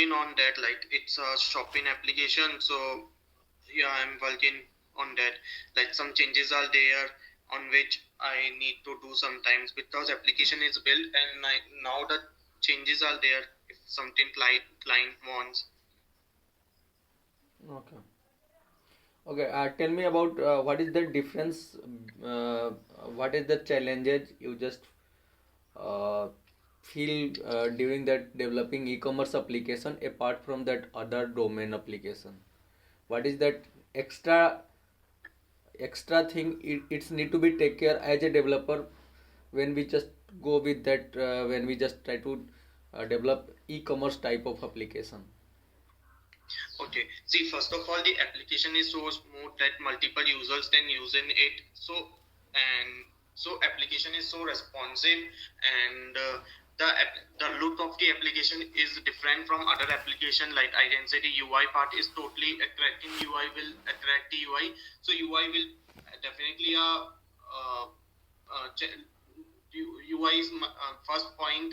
working on that. Like it's a shopping application, so yeah, I'm working on that. Like some changes are there on which I need to do sometimes because application is built and now the changes are there if something client wants. Okay. Okay. Tell me about what is the difference, uh, what is the challenges you just uh, feel during that developing e-commerce application apart from that other domain application? What is that extra thing it's need to be take care as a developer when we just go with that when we just try to develop e-commerce type of application? Okay. See, first of all, the application is so smooth that multiple users can using it. And so application is so responsive, and the look of the application is different from other application. Like I can say the UI part is totally attracting. UI will attract the UI. So UI will definitely UI is first point,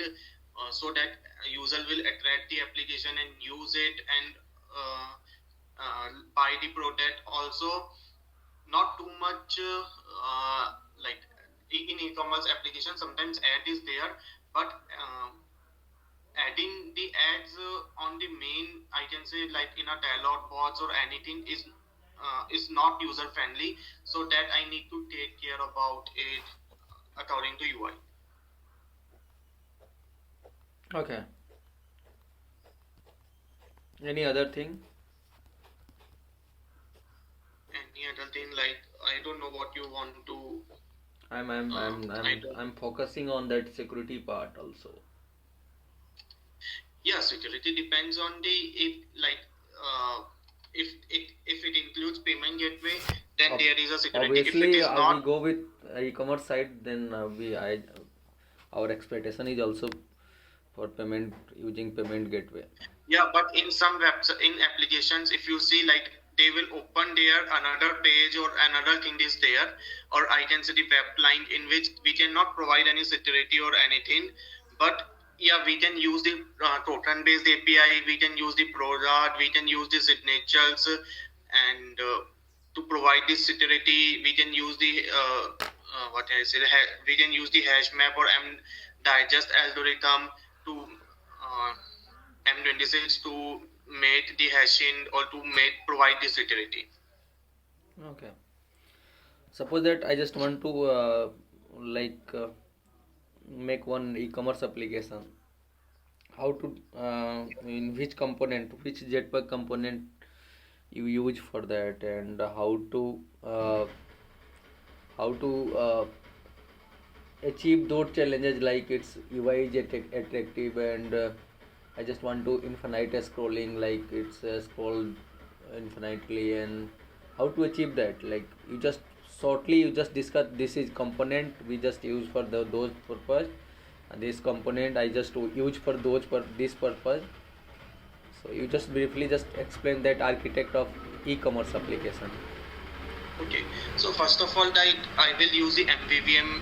so that user will attract the application and use it and uh, buy the product. Also, not too much like in e-commerce application, sometimes ad is there, but adding the ads on the main, I can say, like in a dialogue box or anything is not user friendly. So that I need to take care about it according to UI. Okay. Any other thing? Any other thing, like I don't know what you want to. I'm I'm I'm I I'm don't. I'm focusing on that security part also. Yeah, security depends on the, if like if it includes payment gateway, then Ob- there is a security. If it Obviously, is we not, go with e-commerce side, then we I our expectation is also for payment using payment gateway. yeah, but in some webs in applications, if you see, like they will open there another page or another thing is there, or I can say the web client in which we cannot provide any security or anything. But yeah, we can use the token based API, we can use the product, we can use the signatures, and to provide this security, we can use the what I say, we can use the hash map or digest algorithm to M26 to make the hashing or to make provide the security. Okay. Suppose that I just want to like make one e-commerce application. How to in which component, which Jetpack component you use for that, and how to achieve those challenges like its UI is attractive and I just want to infinite scrolling like it's scroll infinitely and how to achieve that like you just shortly you just discuss this is component we just use for those purpose and this component I just use for those for this purpose. So you just briefly just explain that architect of e-commerce application. Okay, so first of all, I will use the MVVM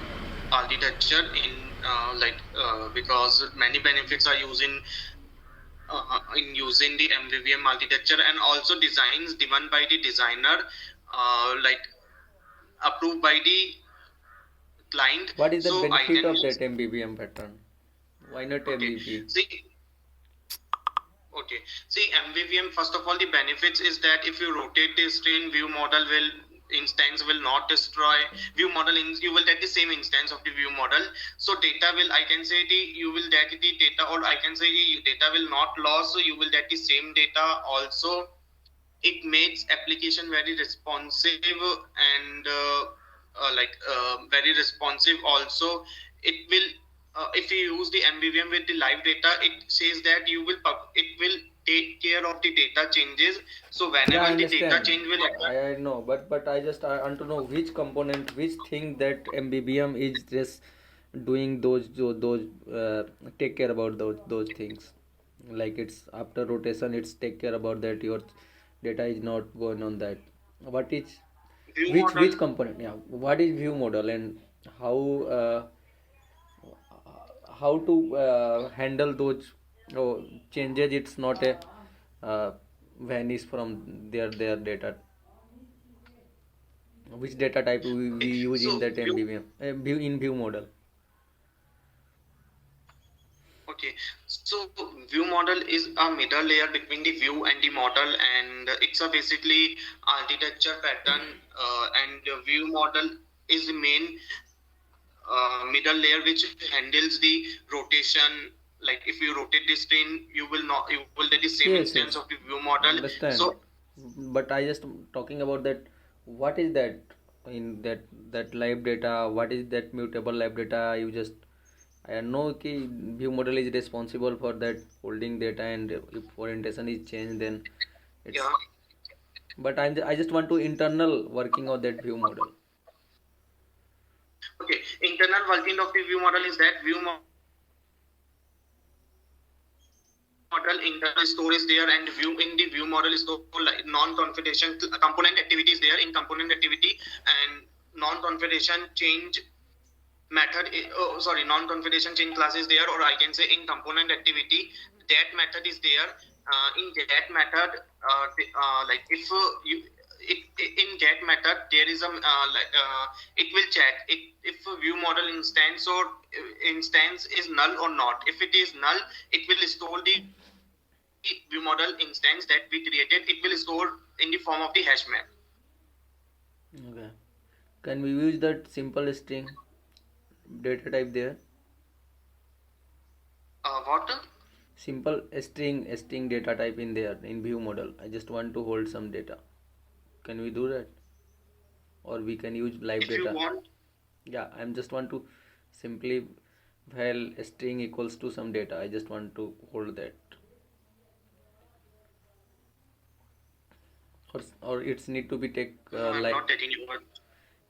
architecture because many benefits are using in using the MVVM architecture, and also designs given by the designer, like approved by the client. What is the So I benefit can of that use. MBBM pattern? Why not Okay, MVP? see. Okay. See, MVVM, first of all, the benefits is that if you rotate the string, view model will instance will not destroy view model. You will get the same instance of the view model. So data will, I can say the you will get the data, or I can say the data will not loss. So you will get the same data. Also, it makes application very responsive and very responsive. Also, it will if you use the MVVM with the live data, it says that it will take care of the data changes. So Yeah, I whenever the data understand. change will occur. I know, but I want to know which component, which thing that MBBM is just doing those take care about those things. Like it's after rotation, it's take care about that your data is not going on that. What is View which model. component? Yeah, what is view model and how uh, how to handle those? Oh, changes. It's not a vanish from their data. Which data type we use in So that view, MVVM in view model? okay, so view model is a middle layer between the view and the model, and it's a basically architecture pattern, and the view model is the main middle layer which handles the rotation. Like if you rotate the screen, you will get the same Yes, instance yes, of the view model. understand. So But I just talking about that. What is that in that live data? What is that mutable live data? You just I know कि view model is responsible for that holding data, and if orientation is changed, then it's. yeah, But I just want to internal working of that view model. okay. Internal working of the view model is that view model internal store is there, and view in the view model is so like non-configuration component activity is there in component activity, and non-configuration change method non-configuration change class is there, or I can say in component activity that method is there. In that method, like if you in get method there is a it will check if a view model instance or instance is null or not. If it is null, it will store the view model instance that we created. It will store in the form of the hash map. Okay. Can we use that simple string data type there? What? Simple string data type in there in view model. I just want to hold some data. Can we do that? Or we can use live If you data? want, Yeah, I'm just want to simply while string equals to some data. I just want to hold that. Or it's need to be take I'm like. not getting you.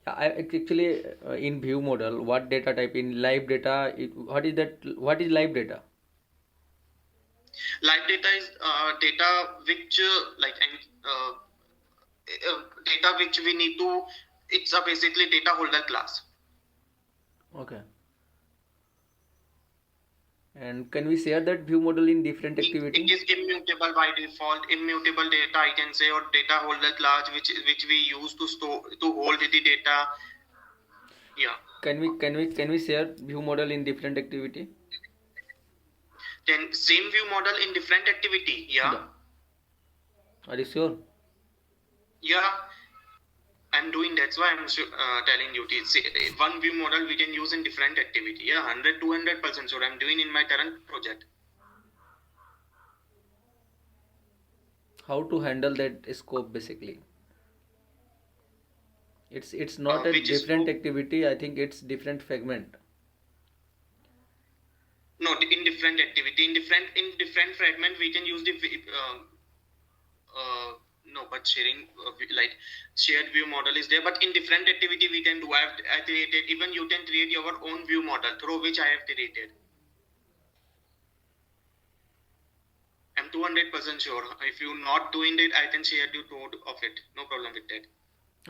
Yeah, I actually in view model what data type in live data what is that, what is live data? Live data is data which data which we need to. It's a basically data holder class. Okay. And can we share that view model in different activity? It is immutable by default. Immutable data, I can say, or data holder class, which we use to store to hold the data. Yeah. Can we share view model in different activity? Then same view model in different activity. Yeah. Yeah. Are you sure? Yeah. I'm doing. That's why I'm telling you. One view model we can use in different activity. Yeah, 200% sure. I'm doing in my current project. How to handle that scope basically? It's not a Which is different activity. I think it's different fragment. no in different activity in different fragment we can use the no, but sharing like shared view model is there, but in different activity we can do. I created, even you can create your own view model through which I have created. I'm 200% sure. If you're not doing it, I can share you code of it. No problem with that.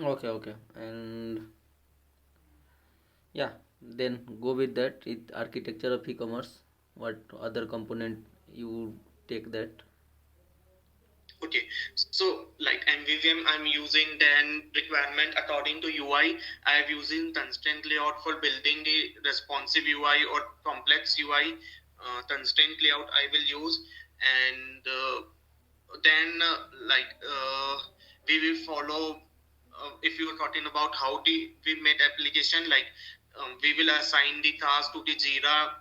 Okay, and yeah, then go with that. It architecture of e-commerce. What other component you take that? Okay, so like MVVM, I'm using then requirement according to UI. I am using constraint layout for building the responsive UI or complex UI. Constraint layout I will use, and then we will follow. If you are talking about how we made application, like we will assign the task to the Jira,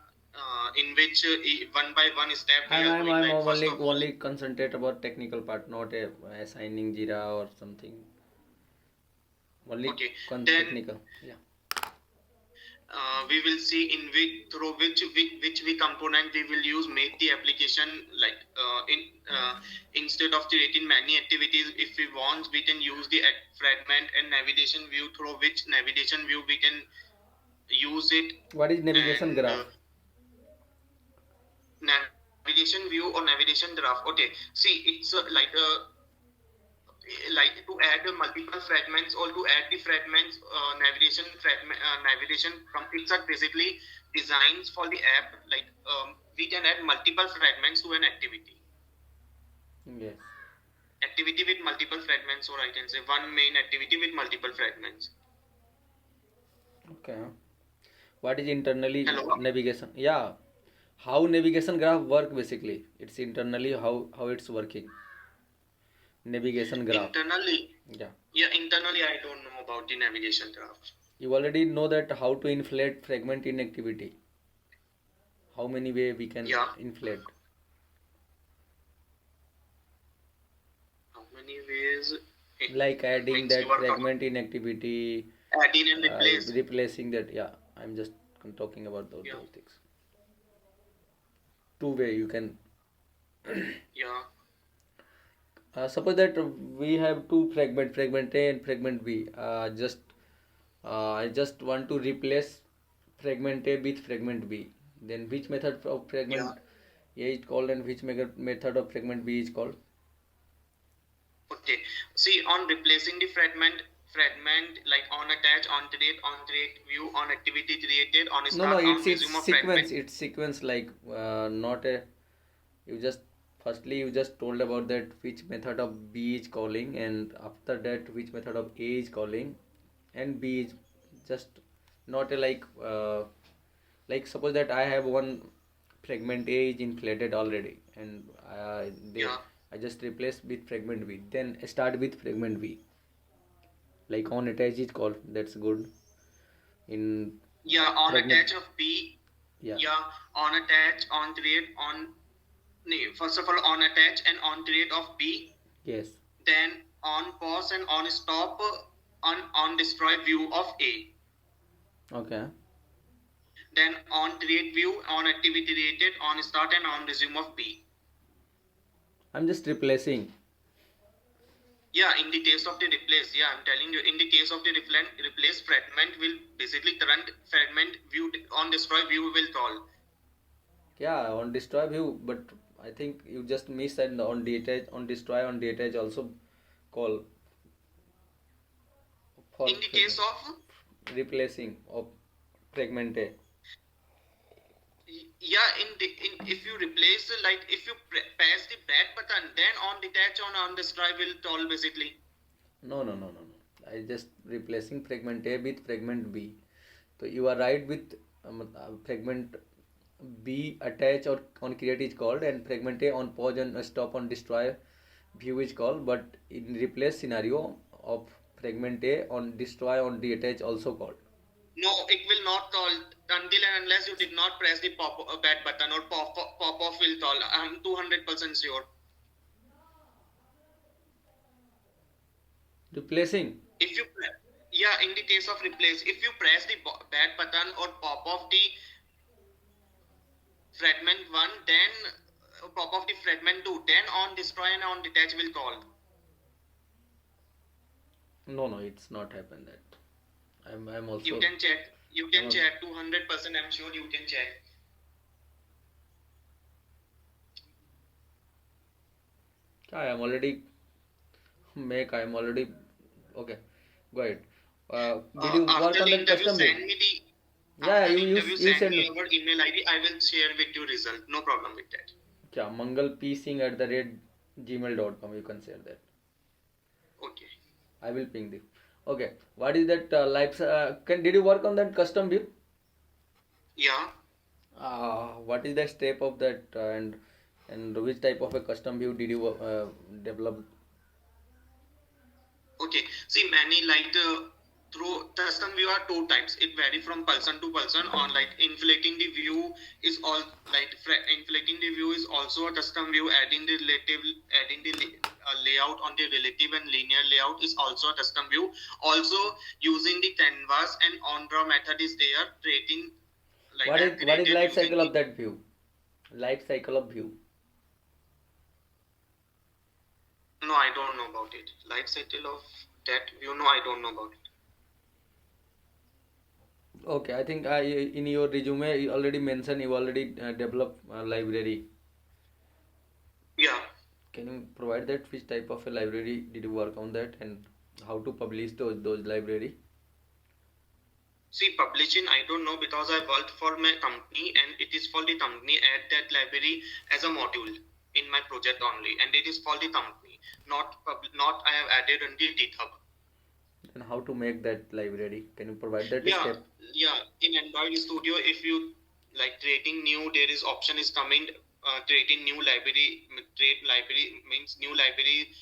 in which one by one step we are I'm doing. I'm Like first only of all, only concentrate about technical part, not assigning Jira or something. Only okay, then technical. Yeah. we will see in through which we component we will use make the application, like instead of creating many activities, if we want we can use the fragment and navigation view, through which navigation view we can use it. What is navigation And graph? navigation view or navigation graph, okay, see it's like to add multiple fragments or to add the fragments, navigation from it's are basically designs for the app. Like we can add multiple fragments to an activity. Yes. Activity with multiple fragments, or I can say one main activity with multiple fragments. Okay. What is internally Hello. navigation? Yeah. How navigation graph work basically? It's internally how it's working. Navigation graph. Internally, Yeah. internally I don't know about the navigation graph. You already know that how to inflate fragment in activity. How many way we can Yeah. inflate? How many ways? Like adding Means that you are fragment in activity, adding and replace. replacing that. Yeah, I'm just talking about those Yeah. things. Two way you can. Yeah. Suppose that we have two fragment A and fragment B. I just want to replace fragment A with fragment B. Then which method of fragment A is called and which method of fragment B is called? Okay. See, on replacing the fragment like on attach, on create, view, on activity created, on No, start, on it's resume of sequence. fragment. It's sequence like not a. You just firstly you just told about that which method of B is calling, and after that which method of A is calling, and B is just not a like suppose that I have one fragment A is inflated already, and Yeah. I just replace with fragment B. Then start with fragment B. Like on attach is called. That's good. In Yeah, on fragment. attach of B. Yeah. Yeah, on attach, on create, on. No, first of all, on attach and on create of B. Yes. Then on pause and on stop, on destroy view of A. Okay. Then on create view, on activity created, on start and on resume of B. I'm just replacing. Yeah, in the case of the replace, yeah, I'm telling you, in the case of the replace, fragment will basically current fragment view on destroy view will call. Yeah, on destroy view, but I think you just missed that on detach, on destroy, on detach also call for In the case of, replacing of fragment A. yeah, if you replace, like if you press the back button, then on detach on destroy will call basically. No. I just replacing fragment A with fragment B. So you are right with fragment B attach or on create is called, and fragment A on pause and stop on destroy view is called, but in replace scenario of fragment A on destroy on detach also called. No, it will not call until and unless you did not press the back button or pop off will call. I'm 200% sure. Replacing. If you, yeah, in the case of replace, if you press the back button or pop off the fragment 1, then pop off the fragment 2, then on destroy and on detach will call. No, it's not happened that. I'm also. You can check. You can check 200%. I'm sure you can check. I'm already okay. Go ahead. Did you work After on the that interview, custom send build? me the. Yeah, After the you interview, send send me your email ID. I will share with you result. No problem with that. Yeah, mangalpsing@gmail.com. You can share that. Okay. I will ping you. Okay. What is that did you work on that custom view? Yeah. What is the step of that and which type of a custom view did you develop? Okay. See, many through custom view are two types. It vary from person to person. On like inflating the view is all like inflating the view is also a custom view. Adding the layout on the relative and linear layout is also a custom view. Also using the canvas and on draw method is there. Creating like what is life cycle of that view? Life cycle of view. No, I don't know about it. Life cycle of that view. No, I don't know about it. Okay, I think in your resume you already mentioned you already developed a library. Yeah. Can you provide that? Which type of a library did you work on that, and how to publish those library? See, publishing, I don't know because I worked for my company and it is for the company add that library as a module in my project only, and it is for the company, not I have added on the GitHub. And how to make that library? Can you provide that Yeah, step? yeah. In Android Studio, if you like creating new, there is option is coming. Creating new library, create library means new library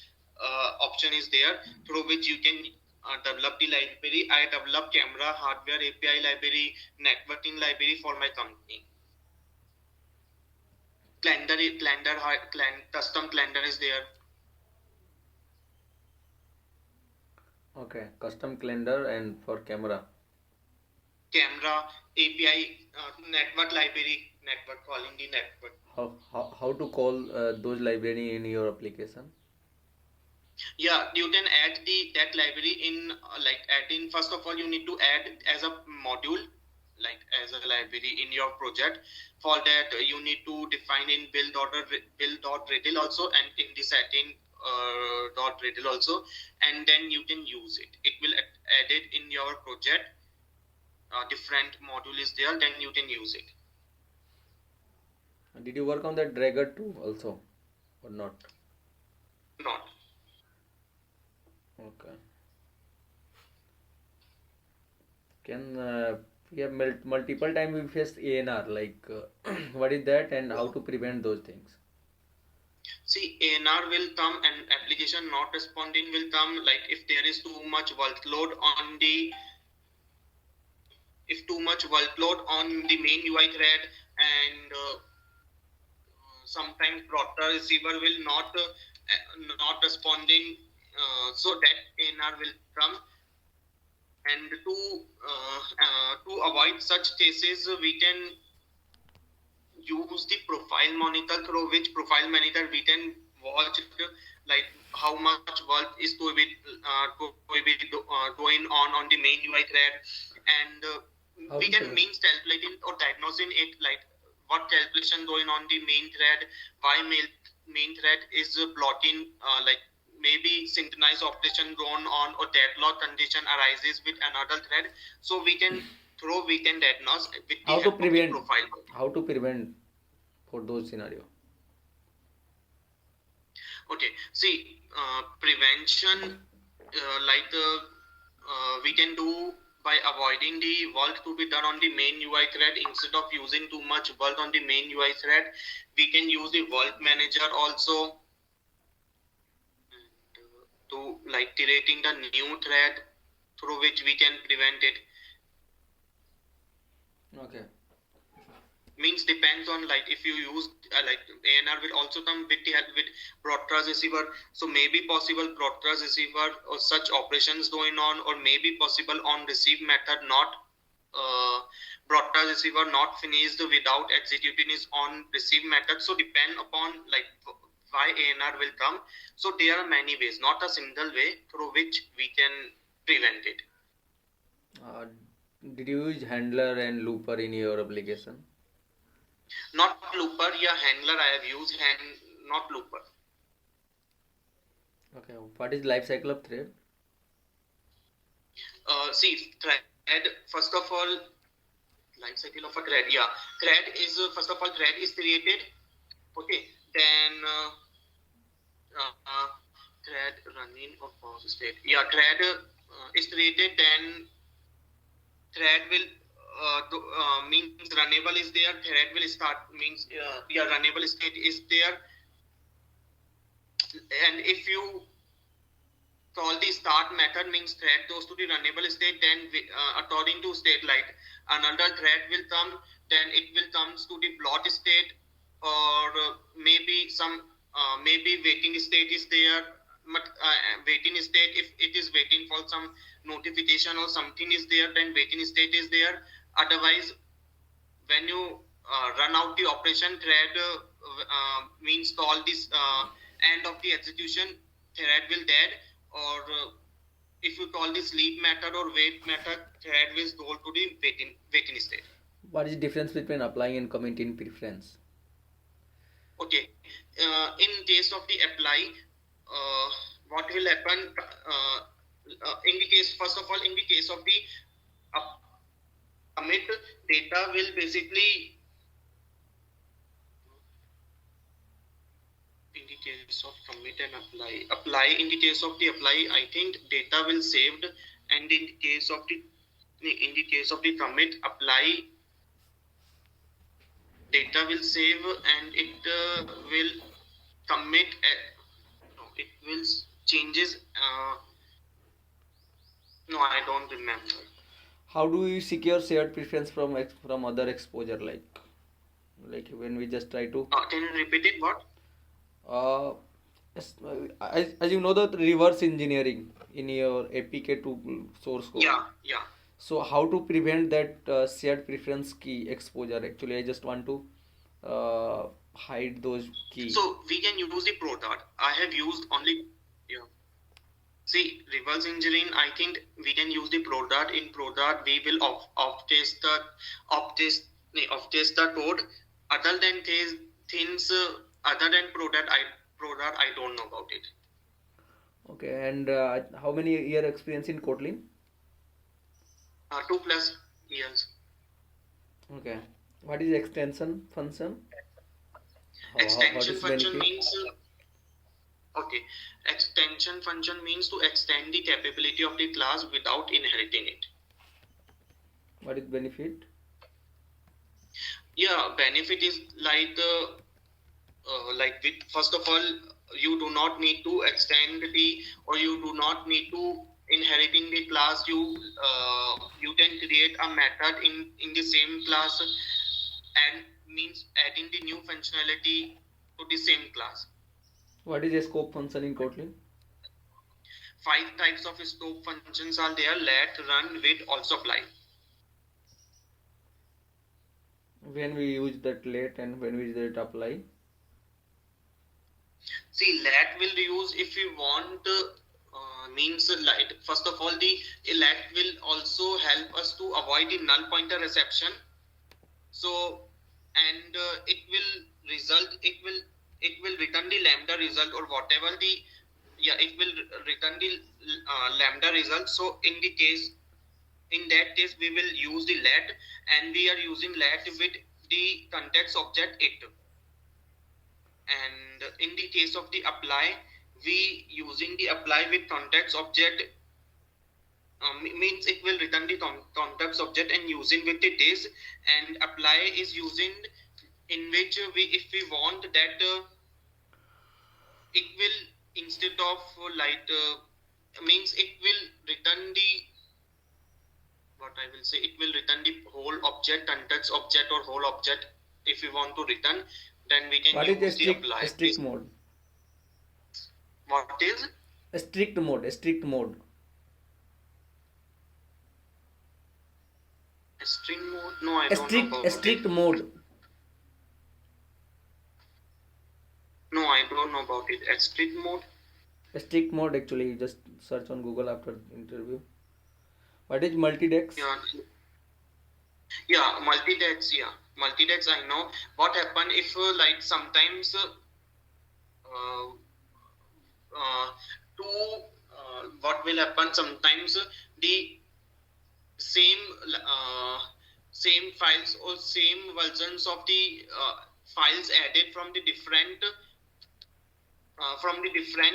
option is there through which you can develop the library. I develop camera hardware API library, networking library for my company. Custom calendar is there. Okay, custom calendar and for camera. Camera API network library, network calling the network. How to call those library in your application? Yeah, you can add that library in like add in. First of all, you need to add as a module, like as a library in your project. For that, you need to define in build.reddle also, and in the setting .reddle also, and then you can use it. It will add it in your project. Different module is there, then you can use it. Did you work on that Dragger too also, or not? Not. Okay. Can we have multiple time we faced ANR, like what is that and how to prevent those things? See, ANR will come and application not responding will come like if there is too much workload on the main UI thread, and sometimes broader receiver will not responding, so that ANR will come. And to avoid such cases, we can use the profile monitor, through which profile monitor we can watch like how much work is to be going on the main UI thread, and we can means calculating or diagnosing it, like what calculation going on the main thread, why main thread is blocking, like maybe synchronized operation going on or deadlock condition arises with another thread. So we can diagnose with the how to help prevent of the profile. how to prevent for those scenario. Okay, see, prevention, we can do by avoiding the work to be done on the main UI thread. Instead of using too much work on the main UI thread, we can use the work manager also to like creating the new thread through which we can prevent it. Okay. Means depends on like if you use like ANR will also come with the help with broadcast receiver. So maybe possible broadcast receiver or such operations going on, or maybe possible on receive method not broadcast receiver not finished without executing is on receive method. So depend upon like why ANR will come. So there are many ways, not a single way through which we can prevent it. Did you use handler and looper in your application? Not looper, yeah, handler I have used, not looper. Okay, what is life cycle of thread? See, thread, first of all, life cycle of a thread, yeah. Thread is, first of all, thread is created, okay, then thread running or pause state. Yeah, thread is created, then thread will means runnable is there, thread will start means yeah, runnable state is there, and if you call the start method means thread goes to the runnable state, then according to state like another thread will come, then it will comes to the blot state, or maybe some maybe waiting state is there, but waiting state, if it is waiting for some notification or something is there, then waiting state is there. Otherwise, when you run out the operation, thread means call this end of the execution, thread will dead, or if you call the sleep method or wait method, thread will go to the waiting state. What is the difference between applying and commenting preference? Okay. Okay. In case of the apply, what will happen? In the case, first of all, in the case of the up- commit, data will basically, in the case of commit and apply, in the case of the apply, I think data will saved, and in the case of the commit apply, data will save, and it will commit. No, it will changes. No, I don't remember. How do you secure shared preference from from other exposure, like when we just try to Can you repeat it? What? uh, as you know the reverse engineering in your APK to source code. Yeah, yeah. So how to prevent that shared preference key exposure? Actually, I just want to hide those key. So we can use the ProDart. I have used only, yeah. See, reverse engineering, I think we can use the ProDart. In ProDart, we will off test the code. Other than things, other than ProDart, I don't know about it. Okay, and how many year experience in Kotlin? 2+ years. Okay, what is extension function? Extension What is function benefit? means, okay, extension function means to extend the capability of the class without inheriting it. What is benefit? Yeah, benefit is first of all, you do not need to extend or you do not need to inheriting the class. You can create a method in the same class, and means adding the new functionality to the same class. What is a scope function in Kotlin? 5 types of scope functions are there: let, run, with, also apply. When we use that let and when we use that apply? See, let will use if we want, means like, first of all, the let will also help us to avoid the null pointer reception. So, and it will return the lambda result, or whatever the, yeah, it will return the lambda result. So in that case we will use the let, and we are using let with the context object it. And in the case of the apply, we using the apply with context object, means it will return the context object and using with the this, and apply is using in which if we want that it will, instead of means it will return the, what I will say, it will return the whole object, context object, or whole object. If we want to return, then we can What use is the apply. a strict mode? What is A strict mode. a string mode? No, I don't know about A strict it. mode. No, I don't know about it. A strict mode? A strict mode, actually, you just search on Google after interview. What is multi-dex? Yeah, multi-dex, yeah. Multi-dex, I know. What happen if like sometimes what will happen sometimes, the same same files or same versions of the files added from the different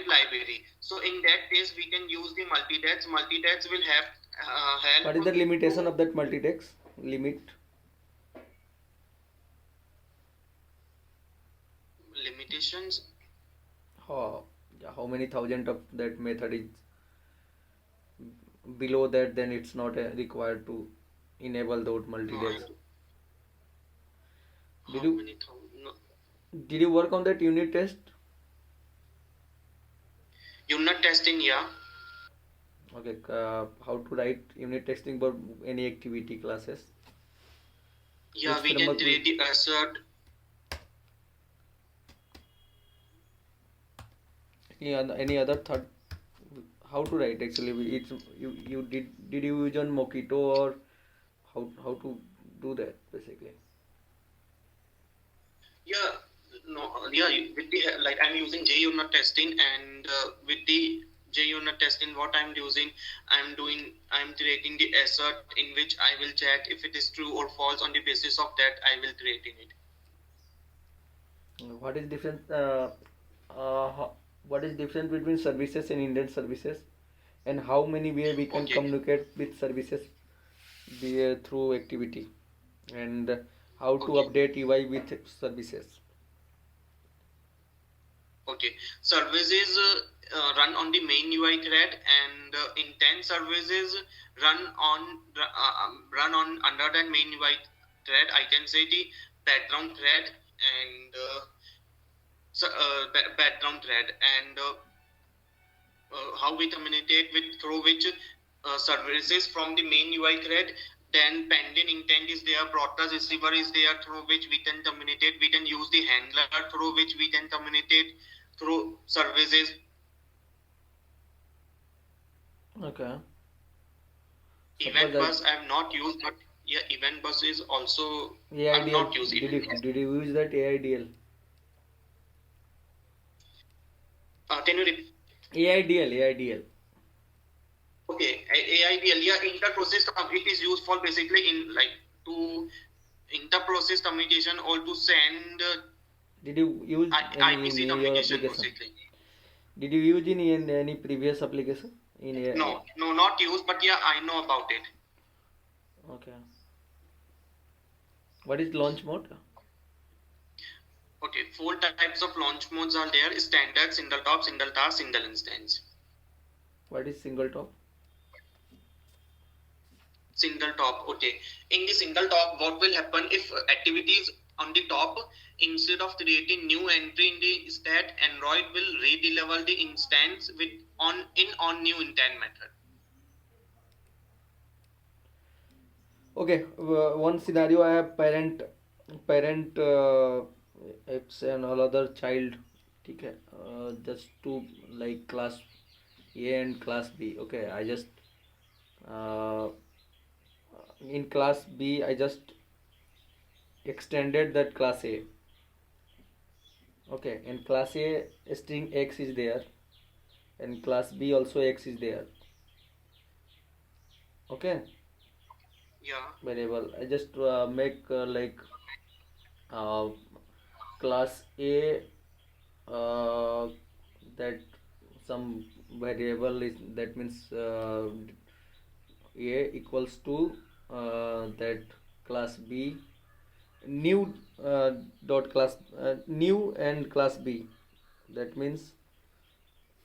library. So in that case, we can use the multi-dex. Multi-dex will have help. What is the limitation of that multi-dex? Limitations? How many thousand of that method is below that, then it's not required to enable those multi-dex. Did you work on that unit test? Unit testing, yeah. Okay, how to write unit testing for any activity classes? Yeah, which we can create the assert. Any other third? How to write, actually? It's you did you use on Mockito, or how to do that basically? Yeah, No, yeah, with the like I'm using JUnit testing, and with the JUnit testing, what I'm using, I'm creating the assert in which I will check if it is true or false. On the basis of that, I will creating it. What is different? What is different between services and Indian services, and how many way we can Okay, communicate with services through activity, and how to okay, update UI with services. okay. Services run on the main UI thread, and intent services run on under that main UI thread. I can say the background thread and background thread, and how we communicate with through which services from the main UI thread. Then pending intent is there, broadcast receiver is there, through which we can communicate. We can use the handler through which we can communicate through services. Okay. Event Suppose I bus I have not used, but yeah, event bus is also I have AIDL, not used did event you bus. did you use that AIDL? Can you repeat? AIDL. Okay, AIDL, yeah, inter-process. It is used for basically in like to inter-process communication or to send Did you use any IPC in your communication application? basically. Did you use in any previous application? No, no, not used, but yeah, I know about it. Okay. What is launch mode? Okay, 4 types of launch modes are there: standard, single top, single task, single instance. What is single top? Single top. Okay, in the single top, what will happen if activities on the top, instead of creating new entry in the stat, Android will redeliver the instance with on new intent method. Okay, one scenario I have parent it's an another child, okay, just two like class A and class B. Okay, I just uh, in class B I just extended that class A. Okay, in class A string X is there, and class B also X is there. Okay, Yeah. variable. I just make like uh, class A uh, that some variable is, that means A equals to that class B new dot class new and class B, that means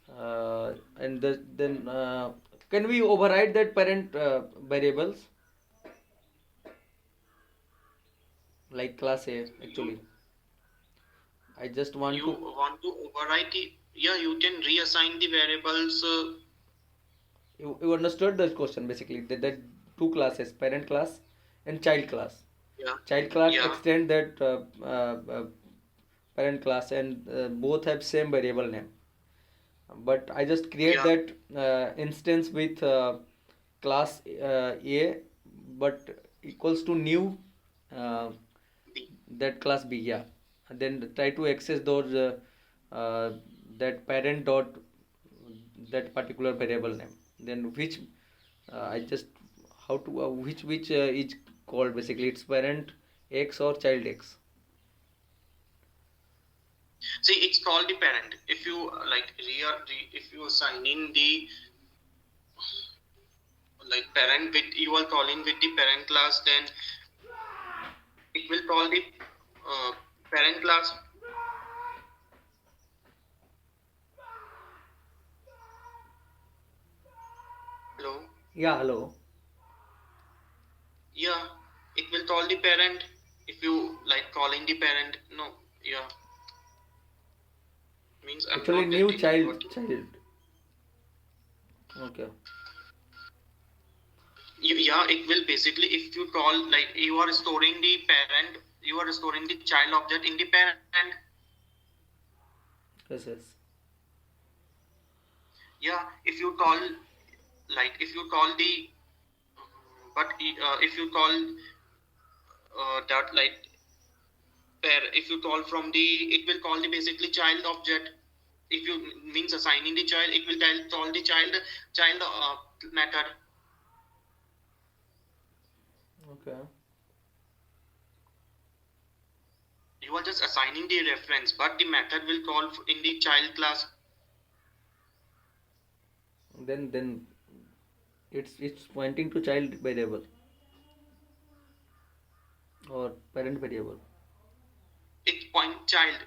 and then can we override that parent variables like class A? You Actually I just want you to want to overwrite it? Yeah, you can reassign the variables. you understood the question basically, that two classes, parent class and child class. Yeah, Child class yeah, extend that parent class, and both have same variable name, but I just create yeah. that instance with class A but equals to new uh, B. that class B, yeah, and then try to access those uh, that parent dot that particular variable name, then which I just how to which is called basically, it's parent X or child X. See, it's called the parent. If you if you assign in the like parent with you are calling with the parent class, then it will call the parent class. Hello. Yeah, hello. Yeah, it will call the parent if you like calling the parent. No, yeah, means I'm Actually not new getting what. child. Okay. Yeah, it will basically if you call like you are storing the parent, you are storing the child object in the parent. Yes. Yeah, if you call if you call the but if you call that like if you call from the, it will call the basically child object. If you means assigning the child, it will call the child method. Okay. You are just assigning the reference, but the method will call in the child class. Then it's pointing to child variable or parent variable. It point child.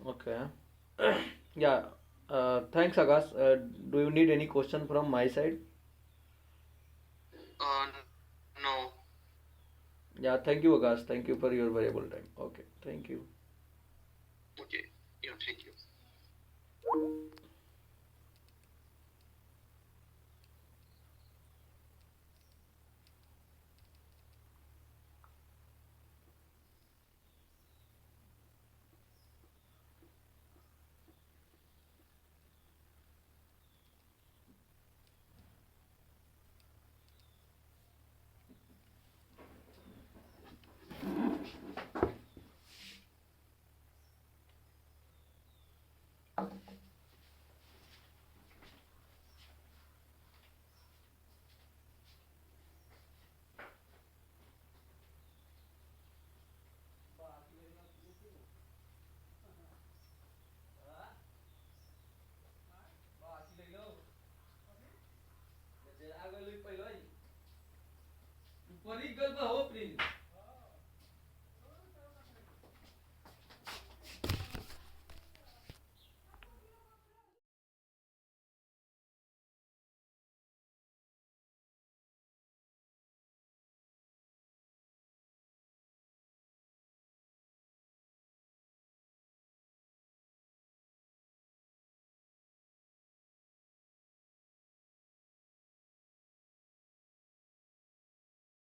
Okay. Yeah. Thanks, Akash. Do you need any question from my side? Uh, no. Yeah. Thank you, Akash. Thank you for your valuable time. Okay. Thank you. Okay. Yeah. Thank you.